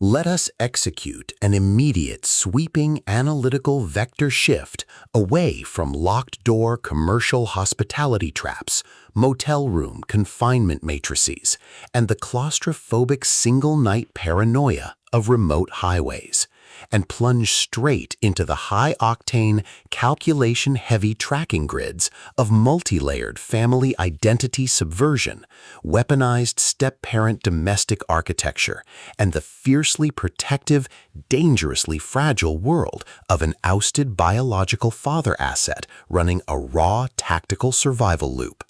Let us execute an immediate, sweeping analytical vector shift away from locked-door commercial hospitality traps, motel room confinement matrices, and the claustrophobic single-night paranoia of remote highways, and plunge straight into the high-octane, calculation-heavy tracking grids of multi-layered family identity subversion, weaponized step-parent domestic architecture, and the fiercely protective, dangerously fragile world of an ousted biological father asset running a raw tactical survival loop.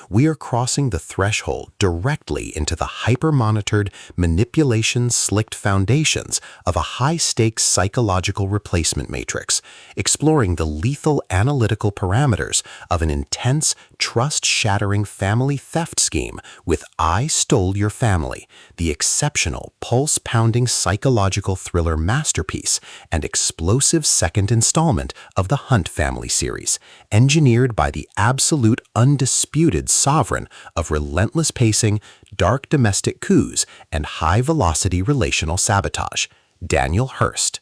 We are crossing the threshold directly into the hyper-monitored, manipulation-slicked foundations of a high-stakes psychological replacement matrix, exploring the lethal analytical parameters of an intense, trust-shattering family theft scheme with I Stole Your Family, the exceptional, pulse-pounding psychological thriller masterpiece and explosive second installment of the Hunt family series, engineered by the absolute undisputed sovereign of relentless pacing, dark domestic coups, and high-velocity relational sabotage, Daniel Hurst.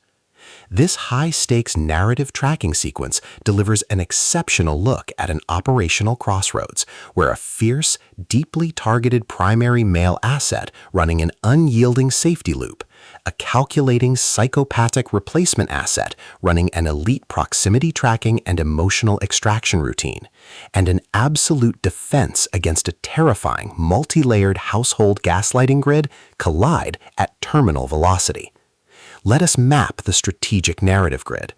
This high-stakes narrative tracking sequence delivers an exceptional look at an operational crossroads where a fierce, deeply targeted primary male asset running an unyielding safety loop, a calculating psychopathic replacement asset running an elite proximity tracking and emotional extraction routine, and an absolute defense against a terrifying multi-layered household gaslighting grid collide at terminal velocity. Let us map the strategic narrative grid.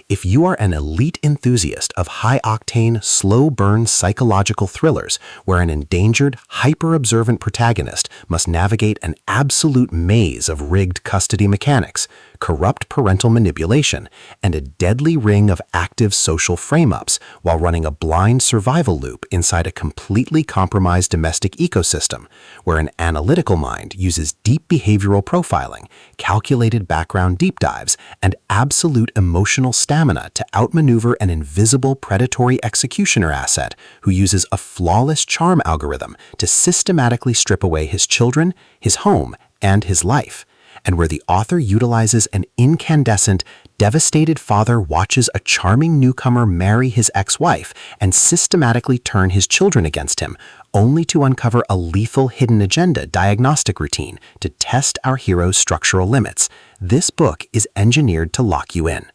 If you are an elite enthusiast of high-octane, slow-burn psychological thrillers where an endangered, hyper-observant protagonist must navigate an absolute maze of rigged custody mechanics, corrupt parental manipulation, and a deadly ring of active social frame-ups while running a blind survival loop inside a completely compromised domestic ecosystem where an analytical mind uses deep behavioral profiling, calculated background deep dives, and absolute emotional stamina to outmaneuver an invisible predatory executioner asset who uses a flawless charm algorithm to systematically strip away his children, his home, and his life, and where the author utilizes an incandescent, devastated father watches a charming newcomer marry his ex-wife and systematically turn his children against him, only to uncover a lethal hidden agenda diagnostic routine to test our hero's structural limits. This book is engineered to lock you in.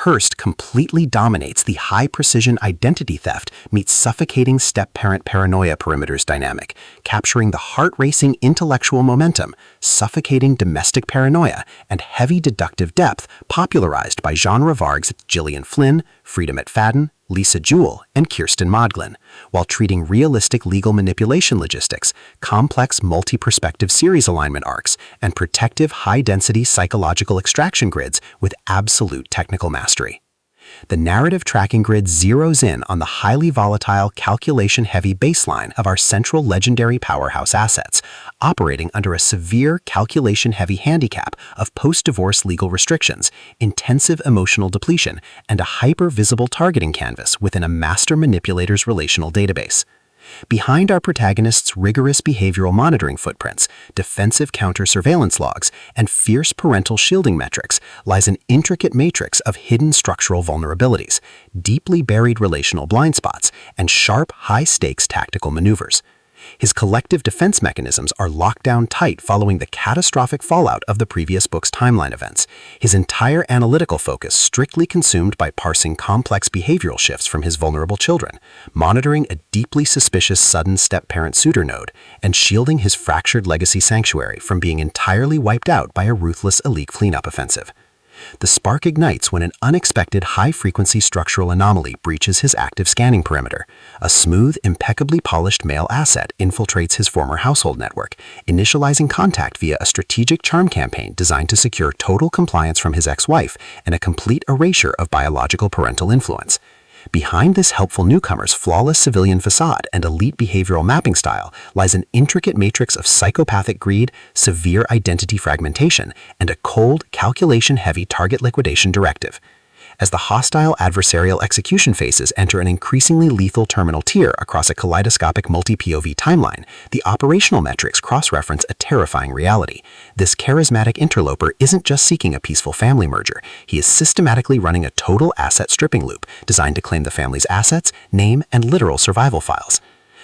Hurst completely dominates the high-precision identity theft meets suffocating step-parent paranoia perimeters dynamic, capturing the heart-racing intellectual momentum, suffocating domestic paranoia, and heavy deductive depth popularized by genre vargs Gillian Flynn, Frida McFadden, Lisa Jewell, and Kirsten Modglin, while treating realistic legal manipulation logistics, complex multi-perspective series alignment arcs, and protective high-density psychological extraction grids with absolute technical mastery. The narrative tracking grid zeroes in on the highly volatile, calculation-heavy baseline of our central legendary powerhouse assets, operating under a severe calculation-heavy handicap of post-divorce legal restrictions, intensive emotional depletion, and a hyper-visible targeting canvas within a master manipulator's relational database. Behind our protagonists' rigorous behavioral monitoring footprints, defensive counter-surveillance logs, and fierce parental shielding metrics lies an intricate matrix of hidden structural vulnerabilities, deeply buried relational blind spots, and sharp, high-stakes tactical maneuvers. His collective defense mechanisms are locked down tight following the catastrophic fallout of the previous book's timeline events, his entire analytical focus strictly consumed by parsing complex behavioral shifts from his vulnerable children, monitoring a deeply suspicious sudden step-parent suitor node, and shielding his fractured legacy sanctuary from being entirely wiped out by a ruthless elite cleanup offensive. The spark ignites when an unexpected high-frequency structural anomaly breaches his active scanning perimeter. A smooth, impeccably polished male asset infiltrates his former household network, initializing contact via a strategic charm campaign designed to secure total compliance from his ex-wife and a complete erasure of biological parental influence. Behind this helpful newcomer's flawless civilian facade and elite behavioral mapping style lies an intricate matrix of psychopathic greed, severe identity fragmentation, and a cold, calculation-heavy target liquidation directive. As the hostile adversarial execution phases enter an increasingly lethal terminal tier across a kaleidoscopic multi-POV timeline, the operational metrics cross-reference a terrifying reality. This charismatic interloper isn't just seeking a peaceful family merger. He is systematically running a total asset stripping loop designed to claim the family's assets, name, and literal survival files.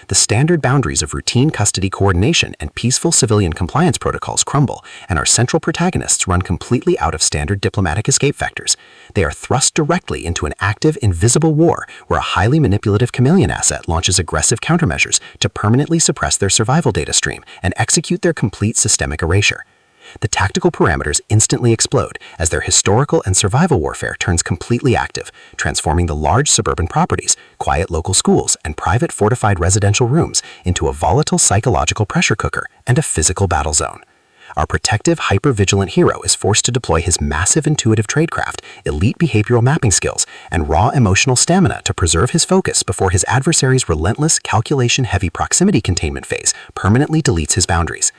The standard boundaries of routine custody coordination and peaceful civilian compliance protocols crumble, and our central protagonists run completely out of standard diplomatic escape vectors. They are thrust directly into an active, invisible war where a highly manipulative chameleon asset launches aggressive countermeasures to permanently suppress their survival data stream and execute their complete systemic erasure. The tactical parameters instantly explode as their historical and survival warfare turns completely active, transforming the large suburban properties, quiet local schools, and private fortified residential rooms into a volatile psychological pressure cooker and a physical battle zone. Our protective, hyper-vigilant hero is forced to deploy his massive intuitive tradecraft, elite behavioral mapping skills, and raw emotional stamina to preserve his focus before his adversary's relentless, calculation-heavy proximity containment phase permanently deletes his boundaries.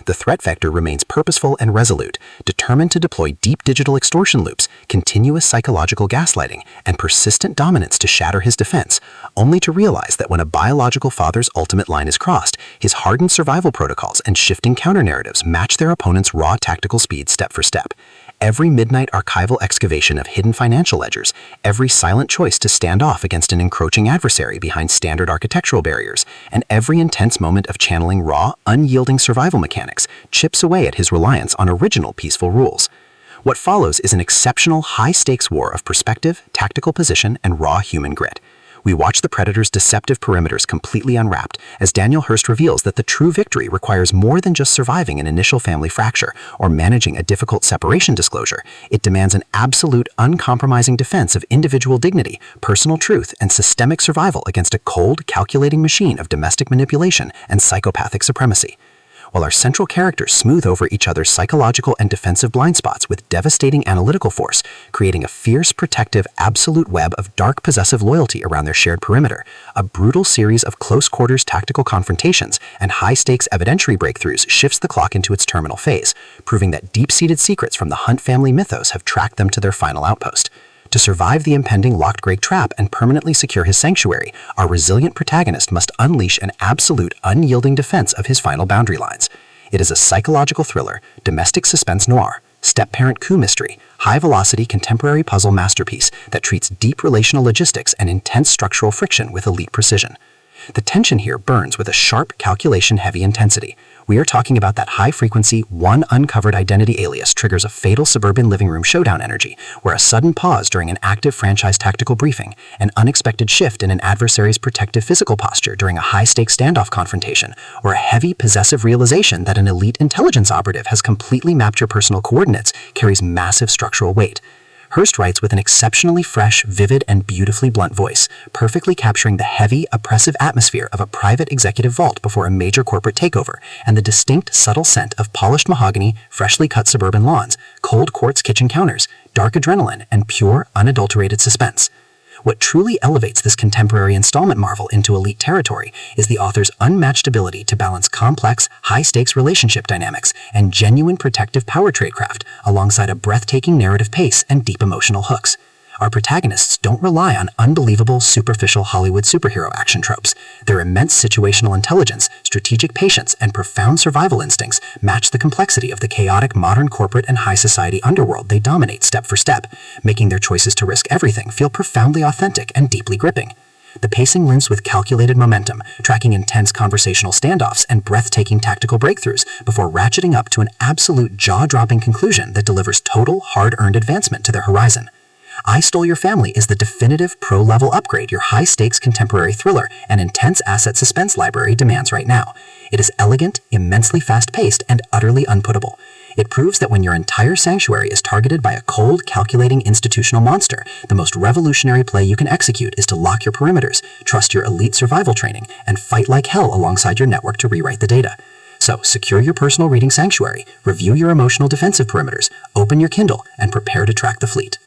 The threat vector remains purposeful and resolute, determined to deploy deep digital extortion loops, continuous psychological gaslighting, and persistent dominance to shatter his defense, only to realize that when a biological father's ultimate line is crossed, his hardened survival protocols and shifting counter-narratives match their opponent's raw tactical speed step for step. Every midnight archival excavation of hidden financial ledgers, every silent choice to stand off against an encroaching adversary behind standard architectural barriers, and every intense moment of channeling raw, unyielding survival mechanics chips away at his reliance on original peaceful rules. What follows is an exceptional, high-stakes war of perspective, tactical position, and raw human grit. We watch the Predator's deceptive perimeters completely unwrapped as Daniel Hurst reveals that the true victory requires more than just surviving an initial family fracture or managing a difficult separation disclosure. It demands an absolute, uncompromising defense of individual dignity, personal truth, and systemic survival against a cold, calculating machine of domestic manipulation and psychopathic supremacy. While our central characters smooth over each other's psychological and defensive blind spots with devastating analytical force, creating a fierce, protective, absolute web of dark, possessive loyalty around their shared perimeter, a brutal series of close-quarters tactical confrontations and high-stakes evidentiary breakthroughs shifts the clock into its terminal phase, proving that deep-seated secrets from the Hunt family mythos have tracked them to their final outpost. To survive the impending locked Greg trap and permanently secure his sanctuary, our resilient protagonist must unleash an absolute, unyielding defense of his final boundary lines. It is a psychological thriller, domestic suspense noir, step-parent coup mystery, high-velocity contemporary puzzle masterpiece that treats deep relational logistics and intense structural friction with elite precision. The tension here burns with a sharp, calculation-heavy intensity. We are talking about that high-frequency, one uncovered identity alias triggers a fatal suburban living room showdown energy, where a sudden pause during an active franchise tactical briefing, an unexpected shift in an adversary's protective physical posture during a high-stakes standoff confrontation, or a heavy, possessive realization that an elite intelligence operative has completely mapped your personal coordinates carries massive structural weight. Hurst writes with an exceptionally fresh, vivid, and beautifully blunt voice, perfectly capturing the heavy, oppressive atmosphere of a private executive vault before a major corporate takeover, and the distinct, subtle scent of polished mahogany, freshly cut suburban lawns, cold quartz kitchen counters, dark adrenaline, and pure, unadulterated suspense. What truly elevates this contemporary installment marvel into elite territory is the author's unmatched ability to balance complex, high-stakes relationship dynamics and genuine protective power tradecraft alongside a breathtaking narrative pace and deep emotional hooks. Our protagonists don't rely on unbelievable, superficial Hollywood superhero action tropes. Their immense situational intelligence, strategic patience, and profound survival instincts match the complexity of the chaotic modern corporate and high society underworld they dominate step for step, making their choices to risk everything feel profoundly authentic and deeply gripping. The pacing limps with calculated momentum, tracking intense conversational standoffs and breathtaking tactical breakthroughs before ratcheting up to an absolute jaw-dropping conclusion that delivers total, hard-earned advancement to their horizon. I Stole Your Family is the definitive pro-level upgrade your high-stakes contemporary thriller and intense asset suspense library demands right now. It is elegant, immensely fast-paced, and utterly unputtable. It proves that when your entire sanctuary is targeted by a cold, calculating institutional monster, the most revolutionary play you can execute is to lock your perimeters, trust your elite survival training, and fight like hell alongside your network to rewrite the data. So, secure your personal reading sanctuary, review your emotional defensive perimeters, open your Kindle, and prepare to track the fleet.